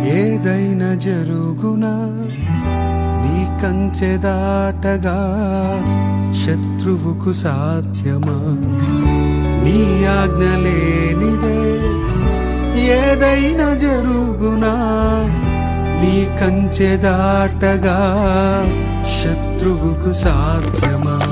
ఏదైనా జరుగునా నీ కంచె దాటగా శత్రువుకు సాధ్యమా? నీ ఆజ్ఞ లేనిదే ఏదైనా జరుగునా నీ కంచె దాటగా శత్రువుకు సాధ్యమా?